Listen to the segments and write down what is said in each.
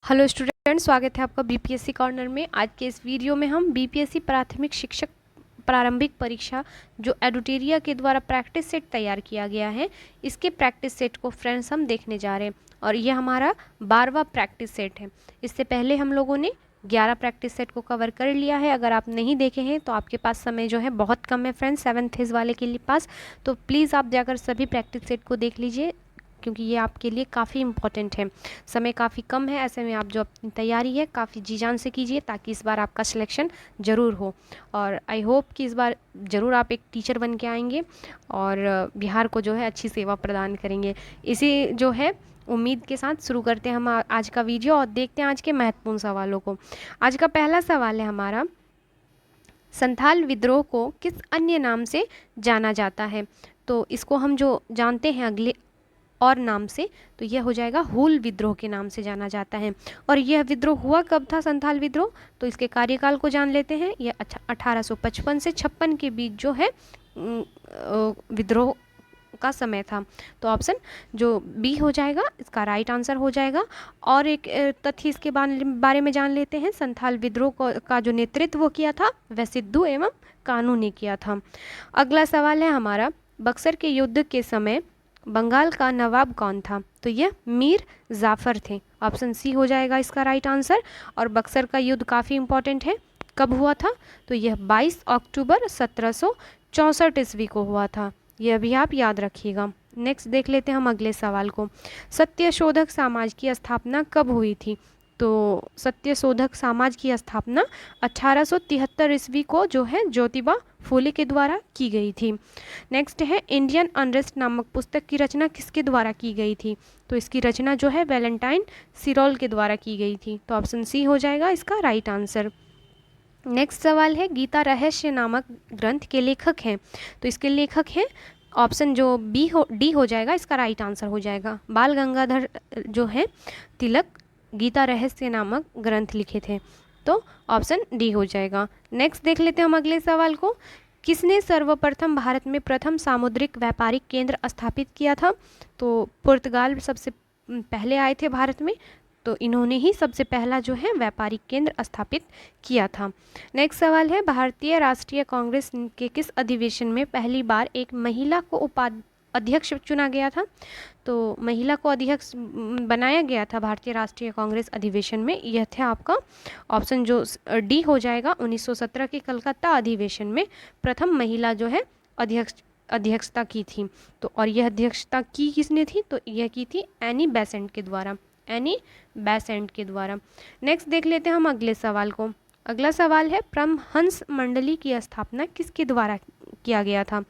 Hello student, स्वागत है आपका बीपीएससी कॉर्नर में। आज के इस वीडियो में हम बीपीएससी प्राथमिक शिक्षक प्रारंभिक परीक्षा जो एडुटेरिया के द्वारा प्रैक्टिस सेट तैयार किया गया है, इसके प्रैक्टिस सेट को फ्रेंड्स हम देखने जा रहे हैं और ये हमारा 12वां प्रैक्टिस सेट है। इससे पहले हम लोगों ने 11 प्रैक्टिस सेट को कवर कर लिया है। अगर आप नहीं देखे हैं तो आपके पास समय जो है बहुत कम है फ्रेंड्स, 7th फेज वाले के लिए पास। तो प्लीज़ आप जाकर सभी प्रैक्टिस सेट को देख लीजिए क्योंकि ये आपके लिए काफ़ी इम्पॉर्टेंट है। समय काफ़ी कम है, ऐसे में आप जो अपनी तैयारी है काफ़ी जी जान से कीजिए ताकि इस बार आपका सिलेक्शन ज़रूर हो। और आई होप कि इस बार ज़रूर आप एक टीचर बन के आएंगे और बिहार को जो है अच्छी सेवा प्रदान करेंगे। इसी जो है उम्मीद के साथ शुरू करते हैं हम आज का वीडियो और देखते हैं आज के महत्वपूर्ण सवालों को। आज का पहला सवाल है हमारा, संथाल विद्रोह को किस अन्य नाम से जाना जाता है? तो इसको हम जो जानते हैं अगले और नाम से, तो यह हो जाएगा हूल विद्रोह के नाम से जाना जाता है। और यह विद्रोह हुआ कब था, संथाल विद्रोह? तो इसके कार्यकाल को जान लेते हैं। यह 1855 से 56 के बीच जो है विद्रोह का समय था। तो ऑप्शन जो बी हो जाएगा इसका राइट आंसर हो जाएगा। और एक तथ्य इसके बारे में जान लेते हैं। संथाल विद्रोह का जो नेतृत्व किया था वह सिद्धू एवं कानू ने किया था। अगला सवाल है हमारा, बक्सर के युद्ध के समय बंगाल का नवाब कौन था? तो यह मीर जाफर थे। ऑप्शन सी हो जाएगा इसका राइट आंसर। और बक्सर का युद्ध काफ़ी इंपॉर्टेंट है, कब हुआ था? तो यह 22 अक्टूबर 1764 ईस्वी को हुआ था। यह भी आप याद रखिएगा। नेक्स्ट देख लेते हैं हम अगले सवाल को, सत्यशोधक समाज की स्थापना कब हुई थी? तो सत्यशोधक समाज की स्थापना 1873 ईस्वी को जो है ज्योतिबा फूले के द्वारा की गई थी। नेक्स्ट है, इंडियन अनरेस्ट नामक पुस्तक की रचना किसके द्वारा की गई थी? तो इसकी रचना जो है वैलेंटाइन सिरोल के द्वारा की गई थी। तो ऑप्शन सी हो जाएगा इसका राइट आंसर। नेक्स्ट सवाल है, गीता रहस्य नामक ग्रंथ के लेखक हैं? तो इसके लेखक हैं ऑप्शन जो डी हो जाएगा इसका राइट आंसर हो जाएगा। बाल गंगाधर जो है तिलक गीता रहस्य नामक ग्रंथ लिखे थे। तो ऑप्शन डी हो जाएगा। नेक्स्ट देख लेते हैं हम अगले सवाल को, किसने सर्वप्रथम भारत में प्रथम सामुद्रिक व्यापारिक केंद्र स्थापित किया था? तो पुर्तगाल सबसे पहले आए थे भारत में, तो इन्होंने ही सबसे पहला जो है व्यापारिक केंद्र स्थापित किया था। नेक्स्ट सवाल है, भारतीय राष्ट्रीय कांग्रेस के किस अधिवेशन में पहली बार एक महिला को अध्यक्ष चुना गया था? तो महिला को अध्यक्ष बनाया गया था भारतीय राष्ट्रीय कांग्रेस अधिवेशन में। यह था आपका ऑप्शन जो डी हो जाएगा। 1917 के कलकत्ता अधिवेशन में प्रथम महिला जो है अध्यक्षता की थी। तो और यह अध्यक्षता की किसने थी? तो यह की थी एनी बेसेंट के द्वारा, एनी बेसेंट के द्वारा। नेक्स्ट देख लेते हैं हम अगले सवाल को। अगला सवाल है, परमहंस मंडली की स्थापना किसके द्वारा किया गया था?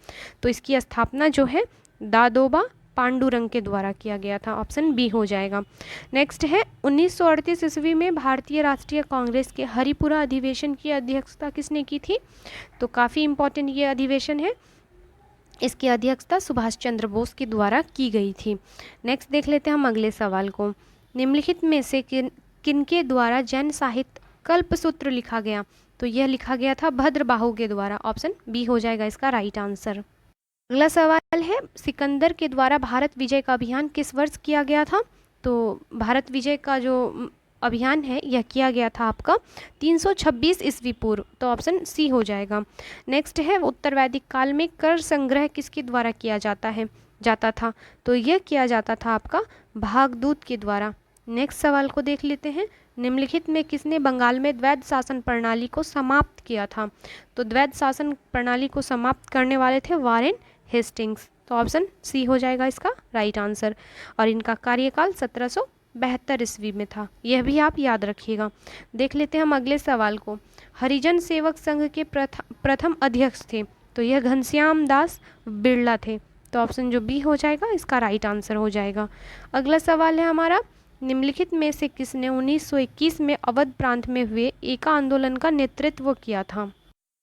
तो इसकी स्थापना जो है दादोबा पांडुरंग के द्वारा किया गया था। ऑप्शन बी हो जाएगा। नेक्स्ट है, 1938 ईस्वी में भारतीय राष्ट्रीय कांग्रेस के हरिपुरा अधिवेशन की अध्यक्षता किसने की थी? तो काफ़ी इंपॉर्टेंट ये अधिवेशन है, इसकी अध्यक्षता सुभाष चंद्र बोस के द्वारा की गई थी। नेक्स्ट देख लेते हैं हम अगले सवाल को, निम्नलिखित में से किनके द्वारा जैन साहित्य कल्पसूत्र लिखा गया? तो यह लिखा गया था भद्रबाहु के द्वारा। ऑप्शन बी हो जाएगा इसका राइट आंसर। अगला सवाल है, सिकंदर के द्वारा भारत विजय का अभियान किस वर्ष किया गया था? तो भारत विजय का जो अभियान है यह किया गया था आपका 326 ईस्वी पूर्व। तो ऑप्शन सी हो जाएगा। नेक्स्ट है, उत्तर वैदिक काल में कर संग्रह किसके द्वारा किया जाता था? तो यह किया जाता था आपका भागदूत के द्वारा। नेक्स्ट सवाल को देख लेते हैं, निम्नलिखित में किसने बंगाल में द्वैध शासन प्रणाली को समाप्त किया था? तो द्वैध शासन प्रणाली को समाप्त करने वाले थे वारेन हेस्टिंग्स। तो ऑप्शन सी हो जाएगा इसका राइट आंसर। और इनका कार्यकाल 1772 ईस्वी में था। यह भी आप याद रखिएगा। देख लेते हैं हम अगले सवाल को, हरिजन सेवक संघ के प्रथम अध्यक्ष थे? तो यह घनश्याम दास बिरला थे। तो ऑप्शन जो बी हो जाएगा इसका राइट आंसर हो जाएगा। अगला सवाल है हमारा, निम्नलिखित में से किसने 1921 में अवध प्रांत में हुए एका आंदोलन का नेतृत्व किया था?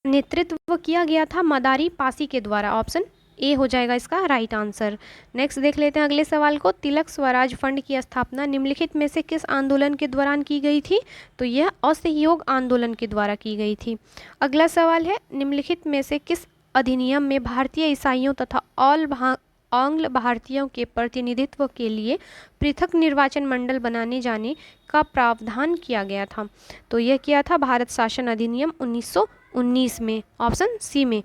नेतृत्व किया गया था मदारी पासी के द्वारा। ऑप्शन ए हो जाएगा इसका राइट आंसर। नेक्स्ट देख लेते हैं अगले सवाल को, तिलक स्वराज फंड की स्थापना निम्नलिखित में से किस आंदोलन के दौरान की गई थी? तो यह असहयोग आंदोलन के द्वारा की गई थी। अगला सवाल है, निम्नलिखित में से किस अधिनियम में भारतीय ईसाइयों तथा आंग्ल भारतीयों के प्रतिनिधित्व के लिए पृथक निर्वाचन मंडल बनाने जाने का प्रावधान किया गया था। तो यह किया था भारत शासन अधिनियम 1919 में, ऑप्शन सी में।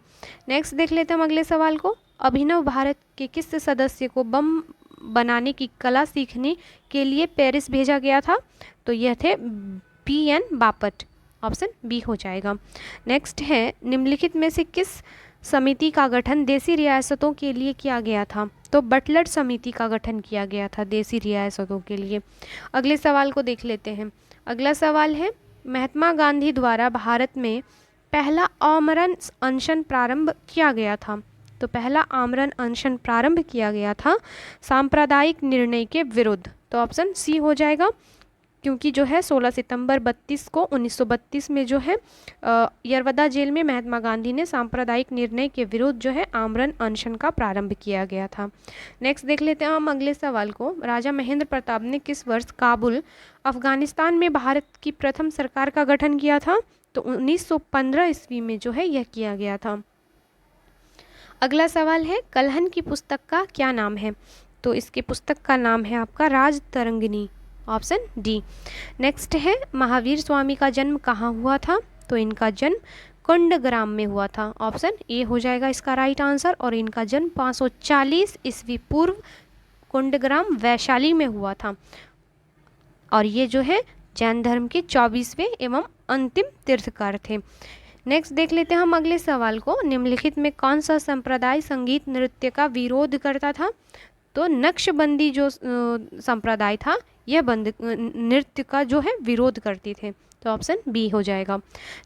नेक्स्ट देख लेते हैं हम अगले सवाल को। अभिनव भारत के किस सदस्य को बम बनाने की कला सीखने के लिए पेरिस भेजा गया था? तो यह थे पी.एन. बापट, ऑप्शन बी हो जाएगा। नेक्स्ट है, निम्नलिखित में से किस समिति का गठन देसी रियासतों के लिए किया गया था? तो बटलर समिति का गठन किया गया था देसी रियासतों के लिए। अगले सवाल को देख लेते हैं। अगला सवाल है, महात्मा गांधी द्वारा भारत में पहला आमरण अनशन प्रारंभ किया गया था। तो पहला आमरण अनशन प्रारंभ किया गया था सांप्रदायिक निर्णय के विरुद्ध। तो ऑप्शन सी हो जाएगा, क्योंकि जो है 16 सितंबर 1932 में जो है यरवदा जेल में महात्मा गांधी ने सांप्रदायिक निर्णय के विरुद्ध जो है आमरण अनशन का प्रारंभ किया गया था। नेक्स्ट देख लेते हैं हम अगले सवाल को। राजा महेंद्र प्रताप ने किस वर्ष काबुल, अफगानिस्तान में भारत की प्रथम सरकार का गठन किया था? तो 1915 ईस्वी में जो है यह किया गया था। अगला सवाल है, कल्हन की पुस्तक का क्या नाम है? तो इसके पुस्तक का नाम है आपका राज तरंगिणी, ऑप्शन डी। नेक्स्ट है, महावीर स्वामी का जन्म कहाँ हुआ था? तो इनका जन्म कुंडग्राम में हुआ था, ऑप्शन ए हो जाएगा इसका राइट आंसर। और इनका जन्म 540 ईस्वी पूर्व कुंडग्राम वैशाली में हुआ था। और ये जो है जैन धर्म के 24वें एवं अंतिम तीर्थकर थे। नेक्स्ट देख लेते हैं हम अगले सवाल को। निम्नलिखित में कौन सा संप्रदाय संगीत नृत्य का विरोध करता था? तो नक्शबंदी जो संप्रदाय था यह नृत्य का जो है विरोध करती थे। तो ऑप्शन बी हो जाएगा।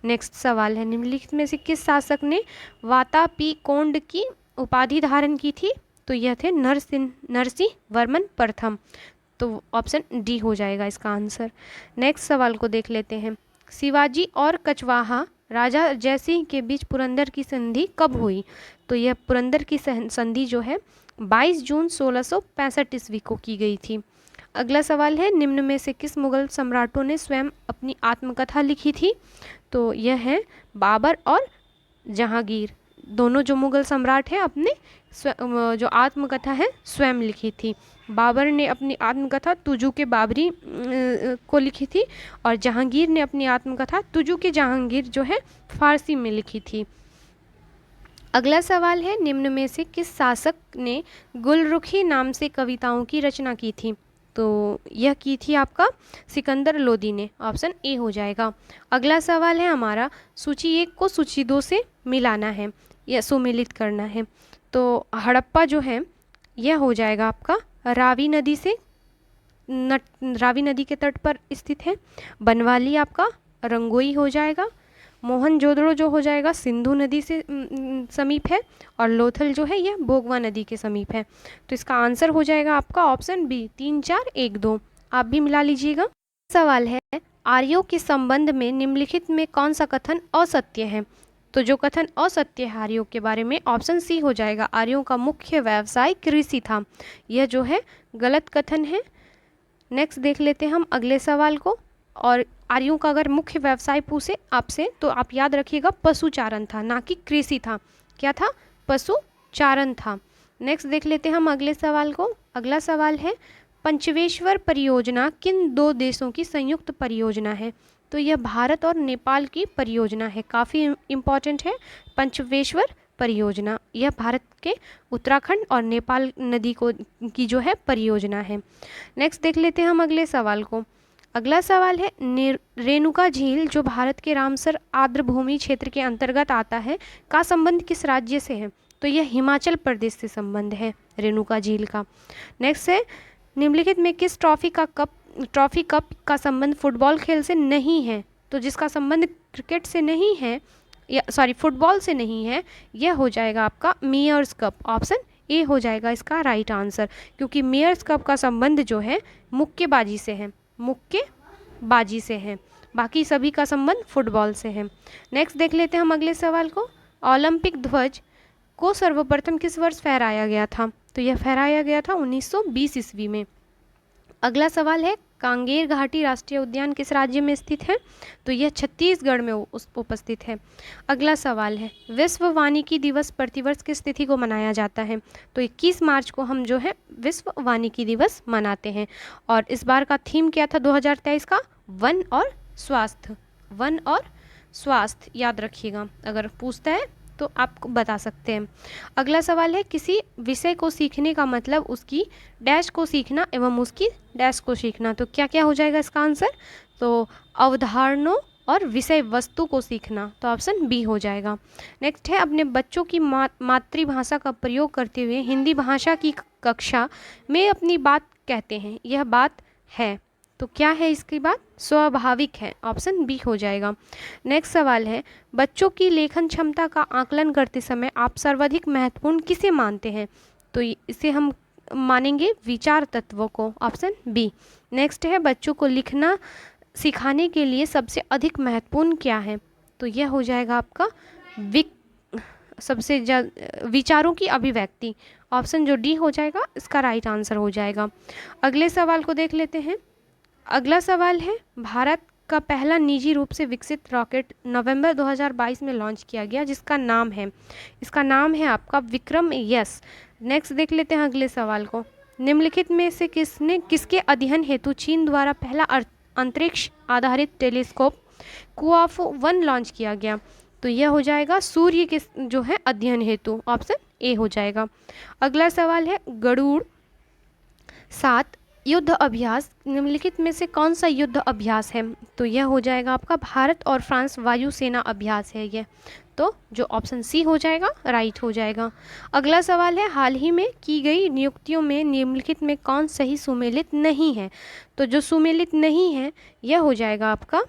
नेक्स्ट सवाल है, निम्नलिखित में से किस शासक ने वातापीकोंड की उपाधि धारण की थी? तो यह थे नरसिंह वर्मन प्रथम। तो ऑप्शन डी हो जाएगा इसका आंसर। नेक्स्ट सवाल को देख लेते हैं। शिवाजी और कछवाहा राजा जयसिंह के बीच पुरंदर की संधि कब हुई? तो यह पुरंदर की संधि जो है 22 जून 1665 ईस्वी को की गई थी। अगला सवाल है, निम्न में से किस मुगल सम्राटों ने स्वयं अपनी आत्मकथा लिखी थी? तो यह है बाबर और जहांगीर, दोनों जो मुगल सम्राट हैं अपने जो आत्मकथा है स्वयं लिखी थी। बाबर ने अपनी आत्मकथा तुजू के बाबरी को लिखी थी और जहांगीर ने अपनी आत्मकथा तुजू के जहांगीर जो है फारसी में लिखी थी। अगला सवाल है, निम्न में से किस शासक ने गुलरुखी नाम से कविताओं की रचना की थी? तो यह की थी आपका सिकंदर लोदी ने, ऑप्शन ए हो जाएगा। अगला सवाल है हमारा, सूची 1 को सूची 2 से मिलाना है या सुमेलित करना है। तो हड़प्पा जो है यह हो जाएगा आपका रावी नदी से रावी नदी के तट पर स्थित है। बनवाली आपका रंगोई हो जाएगा। मोहनजोदड़ो जो हो जाएगा सिंधु नदी से समीप है। और लोथल जो है यह भोगवा नदी के समीप है। तो इसका आंसर हो जाएगा आपका ऑप्शन बी 3, 4, 1, 2। आप भी मिला लीजिएगा। सवाल है, आर्यों के संबंध में निम्नलिखित में कौन सा कथन असत्य है? तो जो कथन असत्य है आर्यों के बारे में, ऑप्शन सी हो जाएगा। आर्यों का मुख्य व्यवसाय कृषि था, यह जो है गलत कथन है। नेक्स्ट देख लेते हैं हम अगले सवाल को। और आर्यों का अगर मुख्य व्यवसाय पूछे आपसे तो आप याद रखिएगा पशुचारण था, ना कि कृषि था। क्या था? पशुचारण था। नेक्स्ट देख लेते हैं हम अगले सवाल को। अगला सवाल है, पंचवेश्वर परियोजना किन 2 देशों की संयुक्त परियोजना है? तो यह भारत और नेपाल की परियोजना है, काफ़ी इम्पॉर्टेंट है। पंचवेश्वर परियोजना यह भारत के उत्तराखंड और नेपाल नदी को की जो है परियोजना है। नेक्स्ट देख लेते हैं हम अगले सवाल को। अगला सवाल है, रेणुका झील जो भारत के रामसर आर्द्रभूमि क्षेत्र के अंतर्गत आता है का संबंध किस राज्य से है? तो यह हिमाचल प्रदेश से संबंध है रेणुका झील का। नेक्स्ट है, निम्नलिखित में किस ट्रॉफी कप का संबंध फुटबॉल खेल से नहीं है? तो जिसका संबंध क्रिकेट से नहीं है या फुटबॉल से नहीं है, यह हो जाएगा आपका मेयर्स कप, ऑप्शन ए हो जाएगा इसका राइट आंसर। क्योंकि मेयर्स कप का संबंध जो है मुक्केबाजी से है, मुक्केबाजी से है, बाकी सभी का संबंध फुटबॉल से है। नेक्स्ट देख लेते हैं हम अगले सवाल को। ओलंपिक ध्वज को सर्वप्रथम किस वर्ष फहराया गया था? तो यह फहराया गया था 1920 ईस्वी में। अगला सवाल है, कांगेर घाटी राष्ट्रीय उद्यान किस राज्य में स्थित है? तो यह छत्तीसगढ़ में उपस्थित है। अगला सवाल है, विश्व वानिकी दिवस प्रतिवर्ष किस तिथि को मनाया जाता है? तो 21 मार्च को हम जो है विश्व वानिकी दिवस मनाते हैं। और इस बार का थीम क्या था 2023 का? वन और स्वास्थ्य। वन और स्वास्थ्य याद रखिएगा, अगर पूछता है तो आप बता सकते हैं। अगला सवाल है, किसी विषय को सीखने का मतलब उसकी डैश को सीखना एवं उसकी डैश को सीखना। तो क्या क्या हो जाएगा इसका आंसर? तो अवधारणाओं और विषय वस्तु को सीखना, तो ऑप्शन बी हो जाएगा। नेक्स्ट है, अपने बच्चों की मातृभाषा का प्रयोग करते हुए हिंदी भाषा की कक्षा में अपनी बात कहते हैं, यह बात है। तो क्या है इसकी बात? स्वाभाविक है, ऑप्शन बी हो जाएगा। नेक्स्ट सवाल है, बच्चों की लेखन क्षमता का आकलन करते समय आप सर्वाधिक महत्वपूर्ण किसे मानते हैं? तो इसे हम मानेंगे विचार तत्वों को, ऑप्शन बी। नेक्स्ट है, बच्चों को लिखना सिखाने के लिए सबसे अधिक महत्वपूर्ण क्या है? तो यह हो जाएगा आपका विचारों की अभिव्यक्ति, ऑप्शन जो डी हो जाएगा इसका राइट आंसर हो जाएगा। अगले सवाल को देख लेते हैं। अगला सवाल है, भारत का पहला निजी रूप से विकसित रॉकेट नवंबर 2022 में लॉन्च किया गया, जिसका नाम है, इसका नाम है आपका विक्रम एस। नेक्स्ट देख लेते हैं अगले सवाल को। निम्नलिखित में से किसके अध्ययन हेतु चीन द्वारा पहला अंतरिक्ष आधारित टेलीस्कोप कुआफो 1 लॉन्च किया गया? तो यह हो जाएगा सूर्य के जो है अध्ययन हेतु, ऑप्शन ए हो जाएगा। अगला सवाल है, गरुड़ 7 युद्ध अभ्यास निम्नलिखित में से कौन सा युद्ध अभ्यास है? तो यह हो जाएगा आपका भारत और फ्रांस वायुसेना अभ्यास है यह, तो जो ऑप्शन सी हो जाएगा राइट हो जाएगा। अगला सवाल है, हाल ही में की गई नियुक्तियों में निम्नलिखित में कौन सही सुमेलित नहीं है? तो जो सुमेलित नहीं है यह हो जाएगा आपका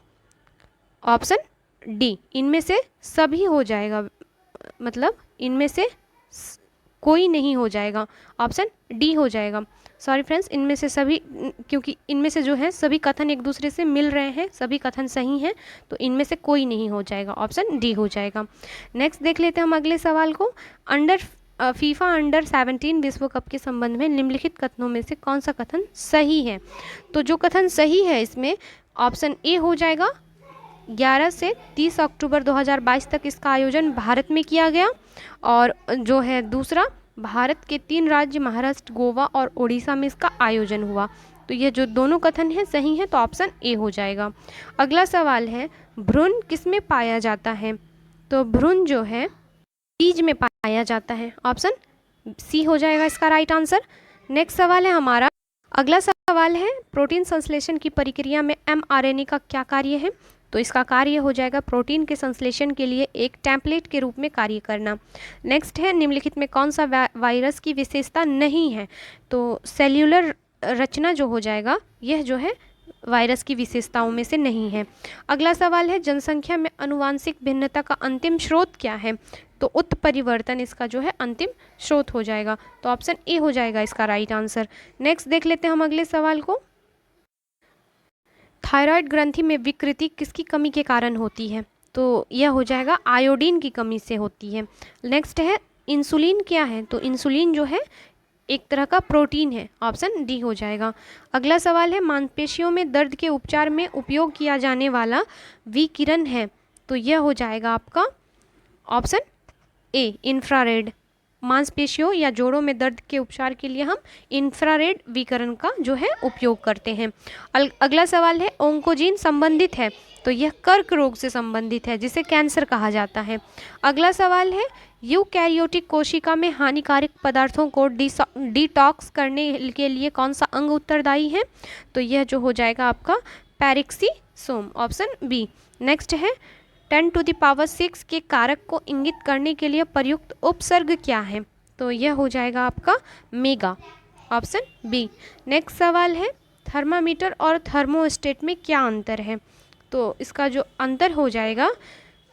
ऑप्शन डी, इनमें से सभी हो जाएगा, मतलब इनमें से कोई नहीं हो जाएगा, ऑप्शन डी हो जाएगा। सॉरी फ्रेंड्स, इनमें से सभी, क्योंकि इनमें से जो है सभी कथन एक दूसरे से मिल रहे हैं, सभी कथन सही हैं, तो इनमें से कोई नहीं हो जाएगा, ऑप्शन डी हो जाएगा। नेक्स्ट देख लेते हैं हम अगले सवाल को। फीफा अंडर 17 विश्व कप के संबंध में निम्नलिखित कथनों में से कौन सा कथन सही है? तो जो कथन सही है इसमें ऑप्शन ए हो जाएगा, 11 से 30 अक्टूबर 2022 तक इसका आयोजन भारत में किया गया। और जो है दूसरा, भारत के 3 राज्य महाराष्ट्र, गोवा और उड़ीसा में इसका आयोजन हुआ। तो ये जो दोनों कथन हैं सही हैं, तो ऑप्शन ए हो जाएगा। अगला सवाल है, भ्रूण किस में पाया जाता है? तो भ्रूण जो है बीज में पाया जाता है, ऑप्शन सी हो जाएगा इसका राइट आंसर। नेक्स्ट सवाल है हमारा, अगला सवाल है, प्रोटीन संश्लेषण की प्रक्रिया में mRNA का क्या कार्य है? तो इसका कार्य हो जाएगा प्रोटीन के संश्लेषण के लिए एक टेम्पलेट के रूप में कार्य करना। नेक्स्ट है, निम्नलिखित में कौन सा वायरस की विशेषता नहीं है? तो सेल्यूलर रचना जो हो जाएगा यह जो है वायरस की विशेषताओं में से नहीं है। अगला सवाल है, जनसंख्या में आनुवांशिक भिन्नता का अंतिम स्रोत क्या है? तो उत्परिवर्तन इसका जो है अंतिम स्रोत हो जाएगा, तो ऑप्शन ए हो जाएगा इसका राइट आंसर। नेक्स्ट देख लेते हैं हम अगले सवाल को। थायराइड ग्रंथि में विकृति किसकी कमी के कारण होती है? तो यह हो जाएगा आयोडीन की कमी से होती है। नेक्स्ट है, इंसुलिन क्या है? तो इंसुलिन जो है एक तरह का प्रोटीन है, ऑप्शन डी हो जाएगा। अगला सवाल है, मांसपेशियों में दर्द के उपचार में उपयोग किया जाने वाला विकिरण है? तो यह हो जाएगा आपका ऑप्शन ए, इंफ्रारेड। मांसपेशियों या जोड़ों में दर्द के उपचार के लिए हम इंफ्रारेड विकिरण का जो है उपयोग करते हैं। अगला सवाल है, ओंकोजीन संबंधित है? तो यह कर्क रोग से संबंधित है, जिसे कैंसर कहा जाता है। अगला सवाल है, यूकैरियोटिक कोशिका में हानिकारक पदार्थों को डिटॉक्स करने के लिए कौन सा अंग उत्तरदायी है? तो यह जो हो जाएगा आपका पैरिक्सीसोम, ऑप्शन बी। नेक्स्ट है, 10⁶ के कारक को इंगित करने के लिए प्रयुक्त उपसर्ग क्या है? तो यह हो जाएगा आपका मेगा, ऑप्शन बी। नेक्स्ट सवाल है, थर्मामीटर और थर्मोस्टेट में क्या अंतर है? तो इसका जो अंतर हो जाएगा,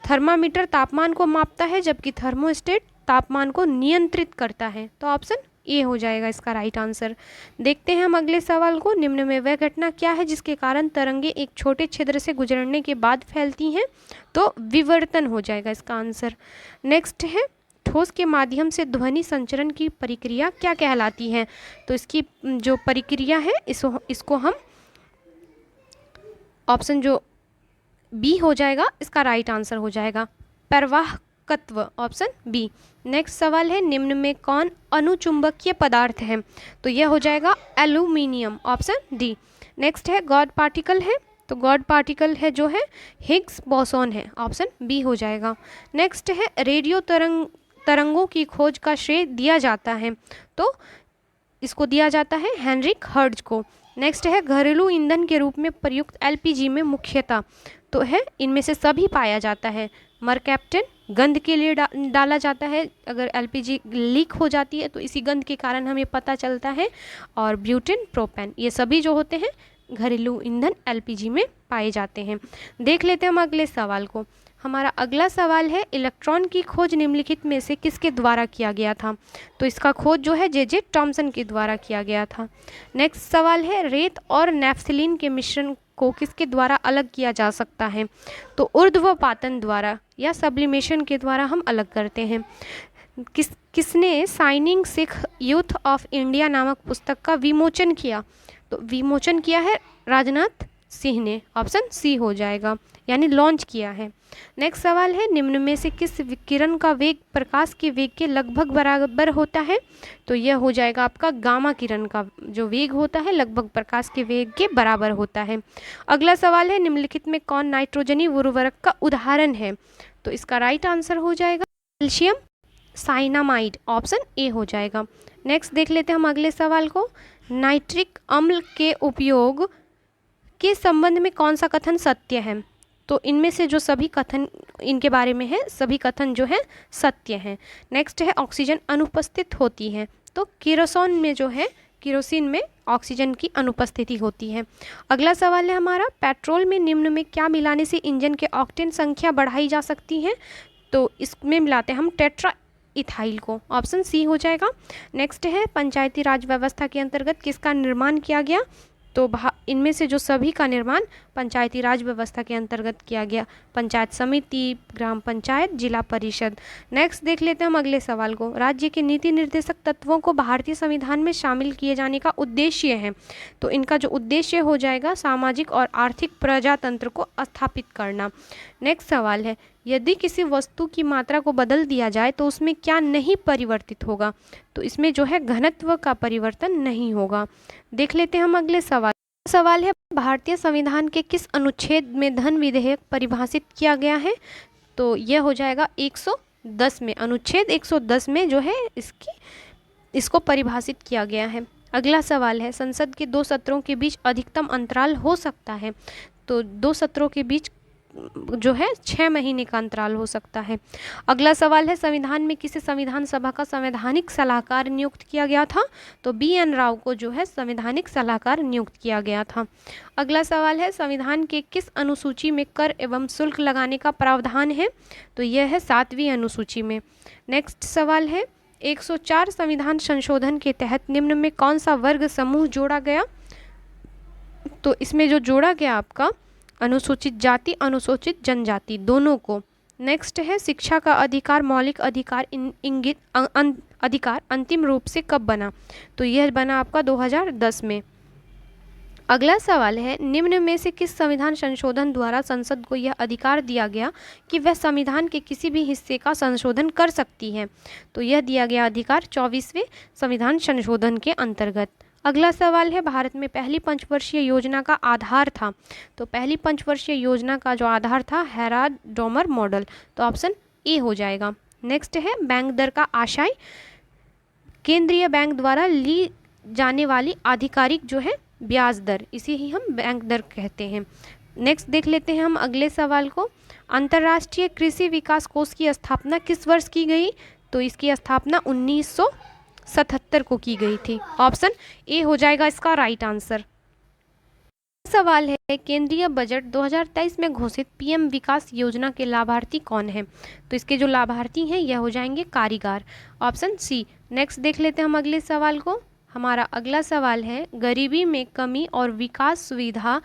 थर्मामीटर तापमान को मापता है जबकि थर्मोस्टेट तापमान को नियंत्रित करता है, तो ऑप्शन ए हो जाएगा इसका राइट आंसर। देखते हैं हम अगले सवाल को। निम्न में वह घटना क्या है जिसके कारण तरंगे एक छोटे छिद्र से गुजरने के बाद फैलती हैं? तो विवर्तन हो जाएगा इसका आंसर। नेक्स्ट है, ठोस के माध्यम से ध्वनि संचरण की प्रक्रिया क्या कहलाती है? तो इसकी जो प्रक्रिया है इसको हम ऑप्शन जो बी हो जाएगा इसका राइट आंसर हो जाएगा, प्रवाहकत्व, ऑप्शन बी। नेक्स्ट सवाल है, निम्न में कौन अनुचुंबकीय पदार्थ है? तो यह हो जाएगा एल्यूमिनियम, ऑप्शन डी। नेक्स्ट है गॉड पार्टिकल है, तो गॉड पार्टिकल है जो है हिग्स बोसॉन है, ऑप्शन बी हो जाएगा। नेक्स्ट है रेडियो तरंगों की खोज का श्रेय दिया जाता है, तो इसको दिया जाता है हेनरिक हर्ट्ज को। नेक्स्ट है घरेलू ईंधन के रूप में प्रयुक्त एलपीजी में मुख्यतः तो है इनमें से सभी पाया जाता है। मरकैप्टन गंध के लिए डाला जाता है, अगर एलपीजी लीक हो जाती है तो इसी गंध के कारण हमें पता चलता है। और ब्यूटेन, प्रोपेन, ये सभी जो होते हैं घरेलू ईंधन एलपीजी में पाए जाते हैं। देख लेते हैं हम अगले सवाल को। हमारा अगला सवाल है, इलेक्ट्रॉन की खोज निम्नलिखित में से किसके द्वारा किया गया था? तो इसका खोज जो है जे टॉमसन के द्वारा किया गया था। नेक्स्ट सवाल है, रेत और नेफ्थलीन के मिश्रण को किसके द्वारा अलग किया जा सकता है? तो ऊर्ध्वपातन द्वारा या सब्लिमेशन के द्वारा हम अलग करते हैं। किसने signing Sikh youth of India नामक पुस्तक का विमोचन किया? तो विमोचन किया है राजनाथ सिंह ने, ऑप्शन सी हो जाएगा, यानी लॉन्च किया है। नेक्स्ट सवाल है, निम्न में से किस विकिरण का वेग प्रकाश के वेग के लगभग बराबर होता है? तो यह हो जाएगा आपका गामा किरण का जो वेग होता है लगभग प्रकाश के वेग के बराबर होता है। अगला सवाल है, निम्नलिखित में कौन नाइट्रोजनी उर्वरक का उदाहरण है? तो इसका राइट आंसर हो जाएगा कैल्शियम साइनामाइड, ऑप्शन ए हो जाएगा। नेक्स्ट देख लेते हैं हम अगले सवाल को। नाइट्रिक अम्ल के उपयोग के संबंध में कौन सा कथन सत्य है? तो इनमें से जो सभी कथन इनके बारे में है सभी कथन जो है सत्य हैं। नेक्स्ट है ऑक्सीजन अनुपस्थित होती है, तो केरोसिन में जो है केरोसिन में ऑक्सीजन की अनुपस्थिति होती है। अगला सवाल है हमारा, पेट्रोल में निम्न में क्या मिलाने से इंजन के ऑक्टेन संख्या बढ़ाई जा सकती है? तो इसमें मिलाते हैं हम टेट्रा इथाइल को, ऑप्शन सी हो जाएगा। नेक्स्ट है पंचायती राज व्यवस्था के अंतर्गत किसका निर्माण किया गया? तो इनमें से जो सभी का निर्माण पंचायती राज व्यवस्था के अंतर्गत किया गया, पंचायत समिति, ग्राम पंचायत, जिला परिषद। नेक्स्ट देख लेते हैं हम अगले सवाल को। राज्य के नीति निर्देशक तत्वों को भारतीय संविधान में शामिल किए जाने का उद्देश्य है, तो इनका जो उद्देश्य हो जाएगा सामाजिक और आर्थिक प्रजातंत्र को स्थापित करना। नेक्स्ट सवाल है, यदि किसी वस्तु की मात्रा को बदल दिया जाए तो उसमें क्या नहीं परिवर्तित होगा? तो इसमें जो है घनत्व का परिवर्तन नहीं होगा। देख लेते हैं हम अगले सवाल। सवाल है, भारतीय संविधान के किस अनुच्छेद में धन विधेयक परिभाषित किया गया है? तो यह हो जाएगा 110 में, अनुच्छेद 110 में जो है इसको परिभाषित किया गया है। अगला सवाल है, संसद के 2 सत्रों के बीच अधिकतम अंतराल हो सकता है? तो 2 सत्रों के बीच जो है 6 महीने का अंतराल हो सकता है। अगला सवाल है, संविधान में किसे संविधान सभा का संवैधानिक सलाहकार नियुक्त किया गया था? तो BN राव को जो है संवैधानिक सलाहकार नियुक्त किया गया था। अगला सवाल है, संविधान के किस अनुसूची में कर एवं शुल्क लगाने का प्रावधान है? तो यह है 7वीं अनुसूची में। नेक्स्ट सवाल है, 104 संविधान संशोधन के तहत निम्न में कौन सा वर्ग समूह जोड़ा गया? तो इसमें जो जोड़ा गया आपका अनुसूचित जाति, अनुसूचित जनजाति दोनों को। नेक्स्ट है, शिक्षा का अधिकार मौलिक अधिकार इंगित अधिकार अंतिम रूप से कब बना? तो यह बना आपका 2010 में। अगला सवाल है, निम्न में से किस संविधान संशोधन द्वारा संसद को यह अधिकार दिया गया कि वह संविधान के किसी भी हिस्से का संशोधन कर सकती है? तो यह दिया गया अधिकार 24वें संविधान संशोधन के अंतर्गत। अगला सवाल है, भारत में पहली पंचवर्षीय योजना का आधार था? तो पहली पंचवर्षीय योजना का जो आधार था हेराड-डोमर मॉडल, तो ऑप्शन ए हो जाएगा। नेक्स्ट है, बैंक दर का आशय केंद्रीय बैंक द्वारा ली जाने वाली आधिकारिक जो है ब्याज दर, इसे ही हम बैंक दर कहते हैं। नेक्स्ट देख लेते हैं हम अगले सवाल को। अंतर्राष्ट्रीय कृषि विकास कोष की स्थापना किस वर्ष की गई? तो इसकी स्थापना 1977 को की गई थी, ऑप्शन ए हो जाएगा इसका राइट आंसर। सवाल है, केंद्रीय बजट 2023 में घोषित पीएम विकास योजना के लाभार्थी कौन है? तो इसके जो लाभार्थी हैं यह हो जाएंगे कारीगर, ऑप्शन सी। नेक्स्ट देख लेते हैं हम अगले सवाल को। हमारा अगला सवाल है, गरीबी में कमी और विकास सुविधा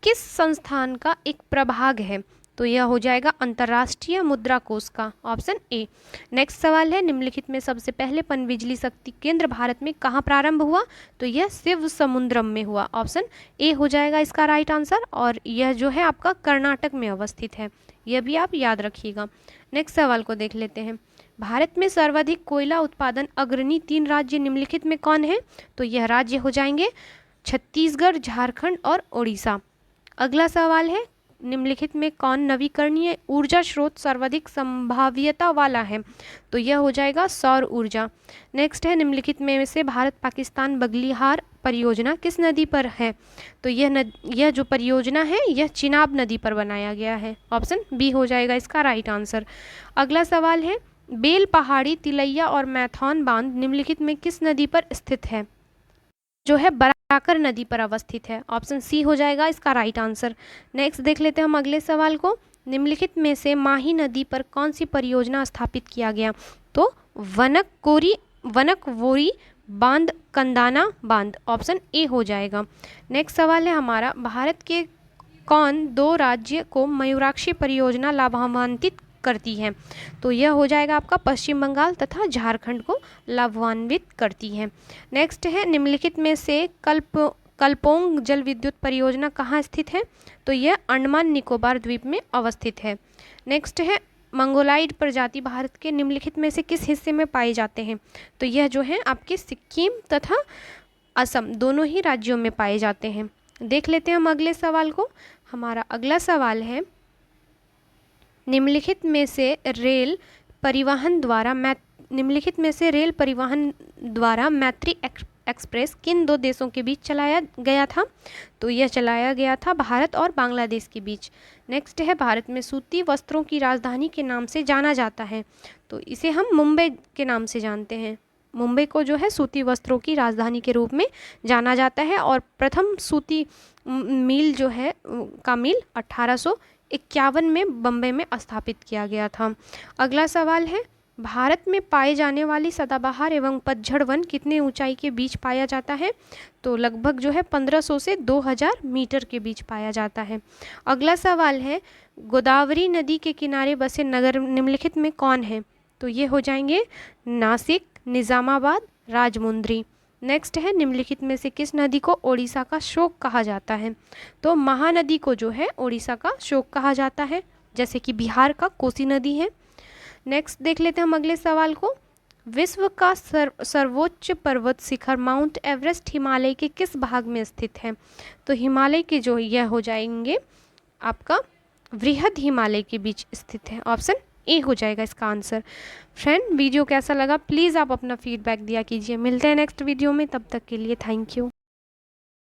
किस संस्थान का एक प्रभाग है? तो यह हो जाएगा अंतर्राष्ट्रीय मुद्रा कोष का, ऑप्शन ए। नेक्स्ट सवाल है, निम्नलिखित में सबसे पहले पनबिजली शक्ति केंद्र भारत में कहाँ प्रारंभ हुआ? तो यह शिव समुद्रम में हुआ, ऑप्शन ए हो जाएगा इसका राइट आंसर। और यह जो है आपका कर्नाटक में अवस्थित है, यह भी आप याद रखिएगा। नेक्स्ट सवाल को देख लेते हैं, भारत में सर्वाधिक कोयला उत्पादन अग्रणी 3 राज्य निम्नलिखित में कौन है? तो यह राज्य हो जाएंगे छत्तीसगढ़, झारखंड और ओडिशा। अगला सवाल है, निम्नलिखित में कौन नवीकरणीय ऊर्जा स्रोत सर्वाधिक संभाव्यता वाला है? तो यह हो जाएगा सौर ऊर्जा। नेक्स्ट है, निम्नलिखित में से भारत पाकिस्तान बगलिहार परियोजना किस नदी पर है? तो यह जो परियोजना है यह चिनाब नदी पर बनाया गया है, ऑप्शन बी हो जाएगा इसका राइट आंसर। अगला सवाल है, बेल पहाड़ी, तिलैया और मैथौन बांध निम्नलिखित में किस नदी पर स्थित है? जो है बराकर नदी पर अवस्थित है, ऑप्शन सी हो जाएगा इसका राइट आंसर। नेक्स्ट देख लेते हैं हम अगले सवाल को, निम्नलिखित में से माही नदी पर कौन सी परियोजना स्थापित किया गया? तो वनकवोरी बांध, कंदाना बांध, ऑप्शन ए हो जाएगा। नेक्स्ट सवाल है हमारा, भारत के कौन 2 राज्य को मयूराक्षी परियोजना लाभान्वित करती है? तो यह हो जाएगा आपका पश्चिम बंगाल तथा झारखंड को लाभान्वित करती है। नेक्स्ट है, निम्नलिखित में से कल्पोंग जल विद्युत परियोजना कहाँ स्थित है? तो यह अंडमान निकोबार द्वीप में अवस्थित है। नेक्स्ट है, मंगोलाइड प्रजाति भारत के निम्नलिखित में से किस हिस्से में पाए जाते हैं? तो यह जो है आपके सिक्किम तथा असम दोनों ही राज्यों में पाए जाते हैं। देख लेते हैं हम अगले सवाल को। हमारा अगला सवाल है, निम्नलिखित में से रेल परिवहन द्वारा मैत्री एक्सप्रेस किन 2 देशों के बीच चलाया गया था? तो यह चलाया गया था भारत और बांग्लादेश के बीच। नेक्स्ट है, भारत में सूती वस्त्रों की राजधानी के नाम से जाना जाता है? तो इसे हम मुंबई के नाम से जानते हैं। मुंबई को जो है सूती वस्त्रों की राजधानी के रूप में जाना जाता है। और प्रथम सूती मिल जो है का मिल 1851 में बम्बई में स्थापित किया गया था। अगला सवाल है, भारत में पाए जाने वाली सदाबहार एवं पतझड़ वन कितने ऊंचाई के बीच पाया जाता है? तो लगभग जो है 1500 से 2000 मीटर के बीच पाया जाता है। अगला सवाल है, गोदावरी नदी के किनारे बसे नगर निम्नलिखित में कौन है? तो ये हो जाएंगे नासिक, निज़ामाबाद, राजमुंद्री। नेक्स्ट है, निम्नलिखित में से किस नदी को ओडिशा का शोक कहा जाता है? तो महानदी को जो है ओडिशा का शोक कहा जाता है, जैसे कि बिहार का कोसी नदी है। नेक्स्ट देख लेते हैं हम अगले सवाल को, विश्व का सर्वोच्च पर्वत शिखर माउंट एवरेस्ट हिमालय के किस भाग में स्थित है? तो हिमालय के जो यह हो जाएंगे आपका वृहद हिमालय के बीच स्थित है, ऑप्शन ए हो जाएगा इसका आंसर। फ्रेंड, वीडियो कैसा लगा प्लीज़ आप अपना फीडबैक दिया कीजिए। मिलते हैं नेक्स्ट वीडियो में, तब तक के लिए थैंक यू।